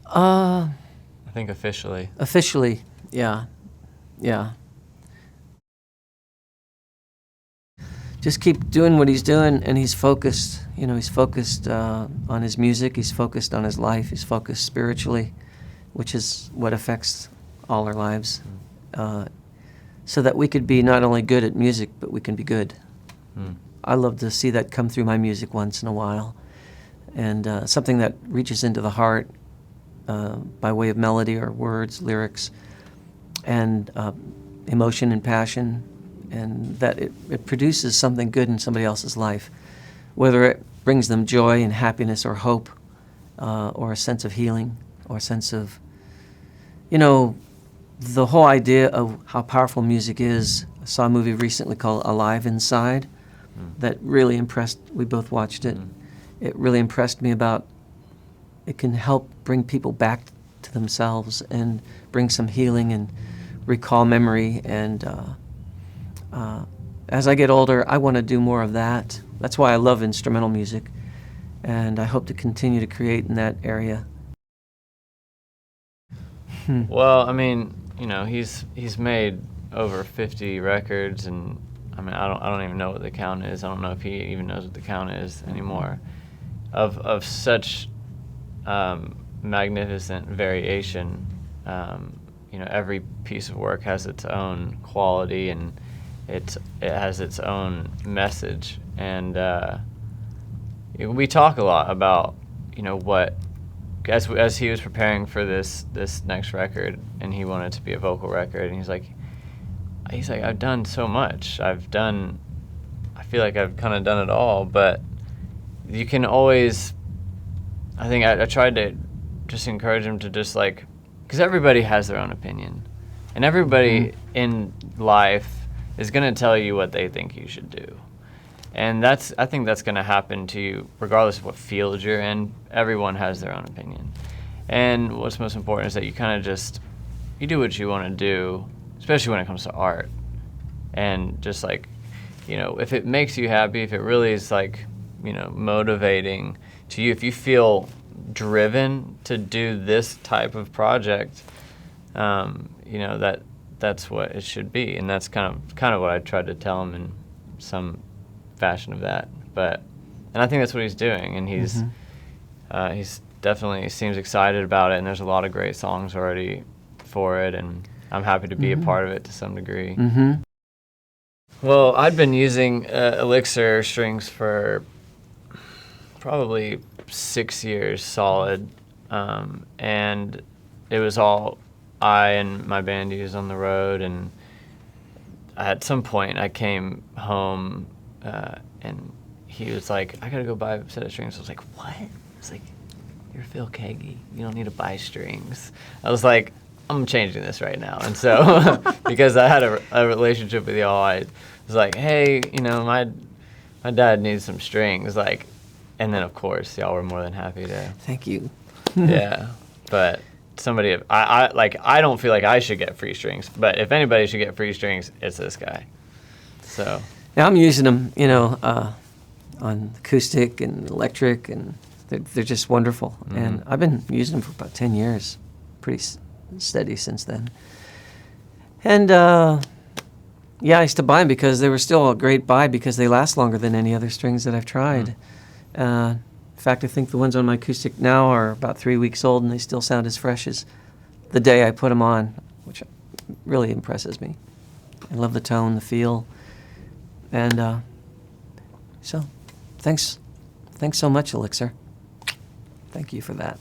I think officially. Officially, yeah. Just keep doing what he's doing, and he's focused. He's focused on his music. He's focused on his life. He's focused spiritually, which is what affects all our lives. So that we could be not only good at music, but we can be good. I love to see that come through my music once in a while, and something that reaches into the heart by way of melody or words, lyrics, and emotion and passion, and that it produces something good in somebody else's life, whether it brings them joy and happiness or hope, or a sense of healing, or a sense of, the whole idea of how powerful music is. I saw a movie recently called Alive Inside that really impressed, we both watched it. It really impressed me about it can help bring people back to themselves and bring some healing and recall memory. And as I get older, I want to do more of that. That's why I love instrumental music, and I hope to continue to create in that area. Well, I mean, he's made over 50 records, and I mean, I don't even know what the count is. I don't know if he even knows what the count is anymore. Of such magnificent variation. Every piece of work has its own quality, and it has its own message. And we talk a lot about what, as he was preparing for this next record, and he wanted to be a vocal record, and he's like I've done so much. I feel like I've kind of done it all, but you can always, I think I tried to just encourage him to just because everybody has their own opinion, and everybody in life is going to tell you what they think you should do. And I think that's going to happen to you regardless of what field you're in. Everyone has their own opinion. And what's most important is that you kind of just, you do what you want to do, especially when it comes to art. And just if it makes you happy, if it really is motivating to you, if you feel driven to do this type of project, that's what it should be. And that's kind of what I tried to tell him in some fashion of that. And I think that's what he's doing, and he's definitely seems excited about it, and there's a lot of great songs already for it, and I'm happy to be a part of it to some degree. Well, I'd been using Elixir strings for probably 6 years solid, and it was all I and my band used on the road. And at some point I came home and he was like, I gotta go buy a set of strings. I was like, what? I was like, you're Phil Keaggy, you don't need to buy strings. I was like, I'm changing this right now. And so because I had a relationship with y'all, I was like, hey, my dad needs some strings, and then of course y'all were more than happy to. Thank you. Yeah, but somebody, I don't feel like I should get free strings, but if anybody should get free strings, it's this guy. So. Yeah, I'm using them, on acoustic and electric, and they're just wonderful. And I've been using them for about 10 years, pretty steady since then. And I used to buy them because they were still a great buy because they last longer than any other strings that I've tried. In fact, I think the ones on my acoustic now are about 3 weeks old, and they still sound as fresh as the day I put them on, which really impresses me. I love the tone, the feel. And so, thanks so much, Elixir. Thank you for that.